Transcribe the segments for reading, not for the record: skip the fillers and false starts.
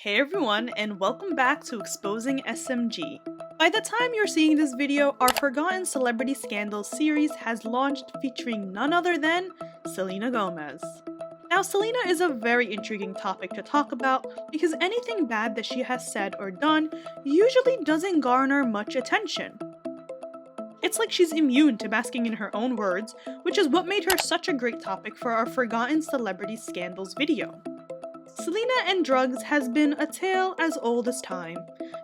Hey everyone, and welcome back to Exposing SMG. By the time you're seeing this video, our Forgotten Celebrity Scandals series has launched featuring none other than Selena Gomez. Now, Selena is a very intriguing topic to talk about because anything bad that she has said or done usually doesn't garner much attention. It's like she's immune to basking in her own words, which is what made her such a great topic for our Forgotten Celebrity Scandals video. Selena and drugs has been a tale as old as time.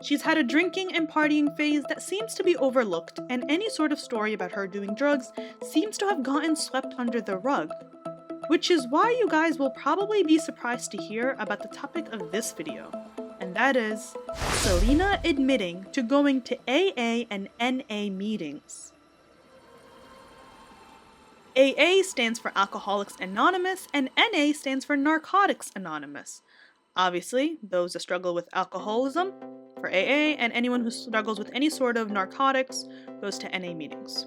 She's had a drinking and partying phase that seems to be overlooked, and any sort of story about her doing drugs seems to have gotten swept under the rug. Which is why you guys will probably be surprised to hear about the topic of this video, and that is Selena admitting to going to AA and NA meetings. AA stands for Alcoholics Anonymous, and NA stands for Narcotics Anonymous. Obviously, those that struggle with alcoholism for AA, and anyone who struggles with any sort of narcotics goes to NA meetings.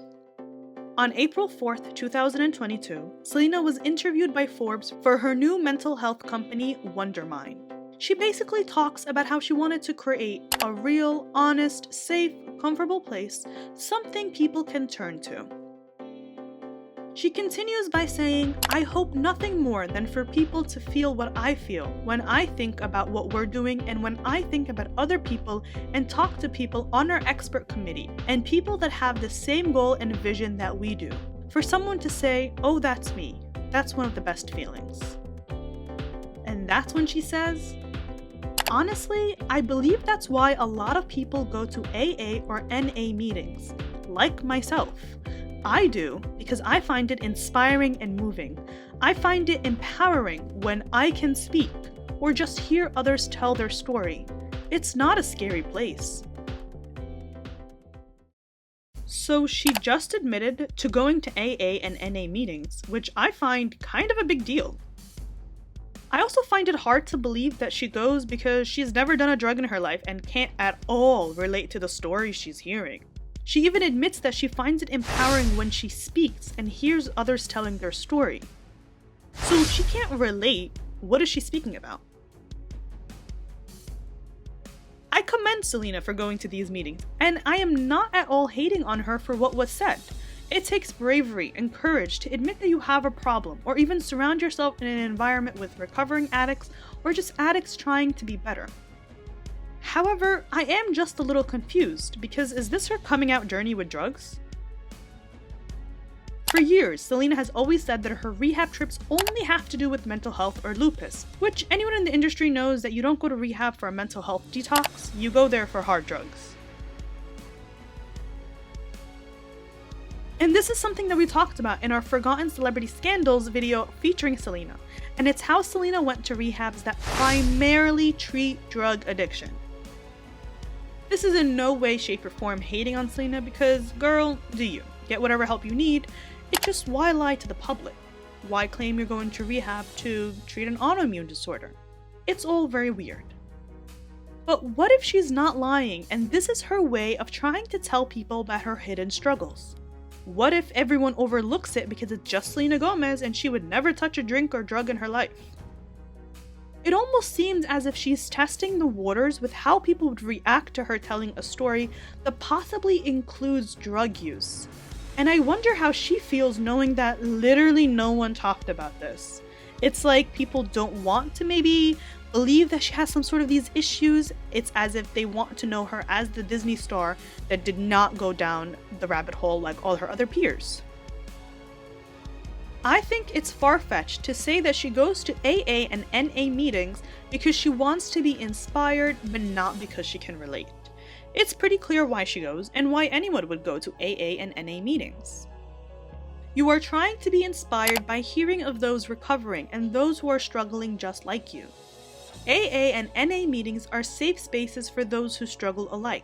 On April 4th, 2022, Selena was interviewed by Forbes for her new mental health company, Wondermind. She basically talks about how she wanted to create a real, honest, safe, comfortable place, something people can turn to. She continues by saying, "I hope nothing more than for people to feel what I feel when I think about what we're doing and when I think about other people and talk to people on our expert committee and people that have the same goal and vision that we do. For someone to say, 'Oh, that's me,' that's one of the best feelings." And that's when she says, "Honestly, I believe that's why a lot of people go to AA or NA meetings, like myself. I do because I find it inspiring and moving. I find it empowering when I can speak or just hear others tell their story. It's not a scary place." So she just admitted to going to AA and NA meetings, which I find kind of a big deal. I also find it hard to believe that she goes because she's never done a drug in her life and can't at all relate to the stories she's hearing. She even admits that she finds it empowering when she speaks and hears others telling their story. So if she can't relate, what is she speaking about? I commend Selena for going to these meetings, and I am not at all hating on her for what was said. It takes bravery and courage to admit that you have a problem, or even surround yourself in an environment with recovering addicts or just addicts trying to be better. However, I am just a little confused, because is this her coming out journey with drugs? For years, Selena has always said that her rehab trips only have to do with mental health or lupus, which anyone in the industry knows that you don't go to rehab for a mental health detox, you go there for hard drugs. And this is something that we talked about in our Forgotten Celebrity Scandals video featuring Selena, and it's how Selena went to rehabs that primarily treat drug addiction. This is in no way, shape, or form hating on Selena because, girl, do you. Get whatever help you need. It's just, why lie to the public? Why claim you're going to rehab to treat an autoimmune disorder? It's all very weird. But what if she's not lying and this is her way of trying to tell people about her hidden struggles? What if everyone overlooks it because it's just Selena Gomez and she would never touch a drink or drug in her life? It almost seems as if she's testing the waters with how people would react to her telling a story that possibly includes drug use. And I wonder how she feels knowing that literally no one talked about this. It's like people don't want to maybe believe that she has some sort of these issues. It's as if they want to know her as the Disney star that did not go down the rabbit hole like all her other peers. I think it's far-fetched to say that she goes to AA and NA meetings because she wants to be inspired, but not because she can relate. It's pretty clear why she goes and why anyone would go to AA and NA meetings. You are trying to be inspired by hearing of those recovering and those who are struggling just like you. AA and NA meetings are safe spaces for those who struggle alike.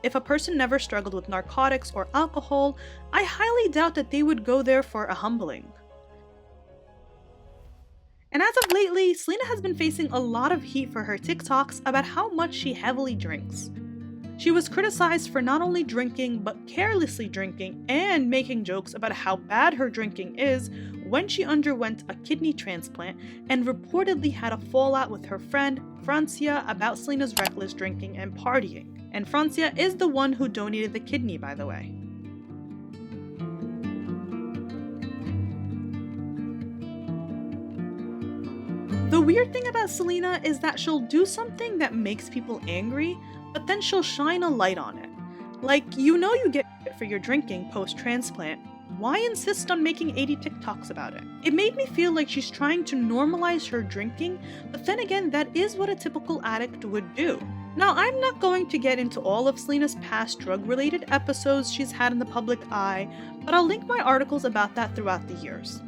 If a person never struggled with narcotics or alcohol, I highly doubt that they would go there for a humbling. And as of lately, Selena has been facing a lot of heat for her TikToks about how much she heavily drinks. She was criticized for not only drinking, but carelessly drinking and making jokes about how bad her drinking is when she underwent a kidney transplant and reportedly had a fallout with her friend Francia about Selena's reckless drinking and partying. And Francia is the one who donated the kidney, by the way. The weird thing about Selena is that she'll do something that makes people angry, but then she'll shine a light on it. Like, you know you get it for your drinking post-transplant, why insist on making 80 TikToks about it? It made me feel like she's trying to normalize her drinking, but then again, that is what a typical addict would do. Now, I'm not going to get into all of Selena's past drug-related episodes she's had in the public eye, but I'll link my articles about that throughout the years.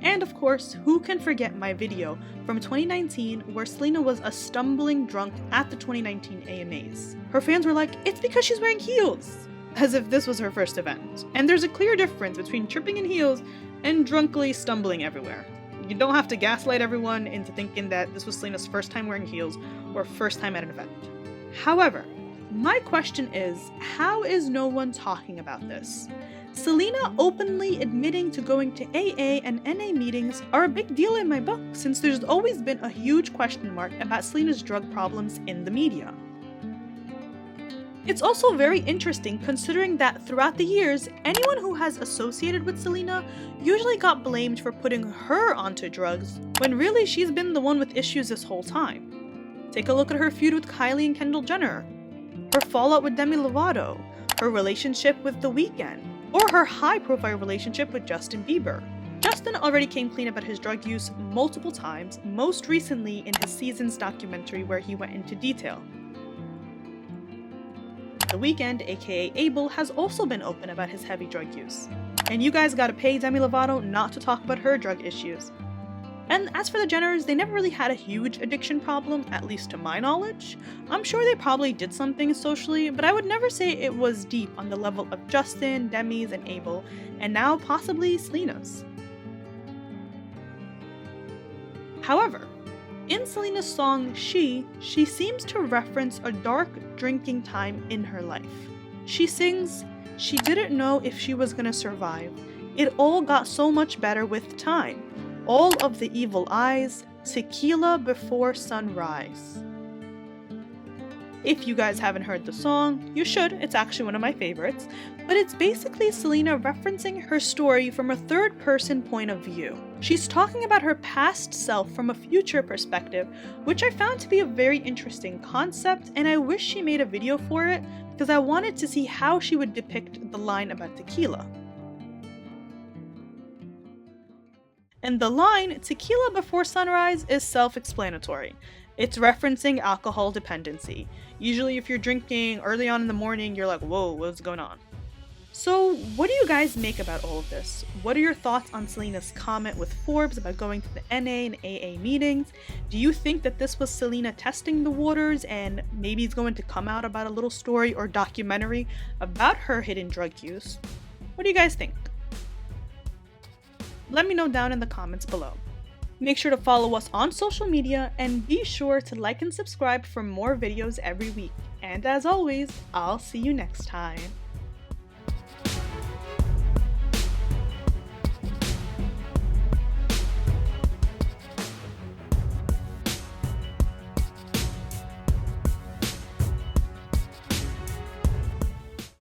And of course, who can forget my video from 2019 where Selena was a stumbling drunk at the 2019 AMAs. Her fans were like, it's because she's wearing heels, as if this was her first event. And there's a clear difference between tripping in heels and drunkly stumbling everywhere. You don't have to gaslight everyone into thinking that this was Selena's first time wearing heels or first time at an event. However, my question is, how is no one talking about this? Selena openly admitting to going to AA and NA meetings are a big deal in my book, since there's always been a huge question mark about Selena's drug problems in the media. It's also very interesting considering that throughout the years, anyone who has associated with Selena usually got blamed for putting her onto drugs, when really she's been the one with issues this whole time. Take a look at her feud with Kylie and Kendall Jenner, her fallout with Demi Lovato, her relationship with The Weeknd, or her high-profile relationship with Justin Bieber. Justin already came clean about his drug use multiple times, most recently in his Seasons documentary where he went into detail. The Weeknd, aka Abel, has also been open about his heavy drug use. And you guys gotta pay Demi Lovato not to talk about her drug issues. And as for the Jenners, they never really had a huge addiction problem, at least to my knowledge. I'm sure they probably did something socially, but I would never say it was deep on the level of Justin, Demi's, and Abel, and now possibly Selena's. However, in Selena's song She seems to reference a dark drinking time in her life. She sings, "She didn't know if she was gonna survive. It all got so much better with time. All of the evil eyes, tequila before sunrise." If you guys haven't heard the song, you should, it's actually one of my favorites, but it's basically Selena referencing her story from a third-person point of view. She's talking about her past self from a future perspective, which I found to be a very interesting concept, and I wish she made a video for it, because I wanted to see how she would depict the line about tequila. And the line, "Tequila before sunrise," is self-explanatory. It's referencing alcohol dependency. Usually if you're drinking early on in the morning, you're like, whoa, what's going on? So what do you guys make about all of this? What are your thoughts on Selena's comment with Forbes about going to the NA and AA meetings? Do you think that this was Selena testing the waters and maybe it's going to come out about a little story or documentary about her hidden drug use? What do you guys think? Let me know down in the comments below. Make sure to follow us on social media and be sure to like and subscribe for more videos every week. And as always, I'll see you next time.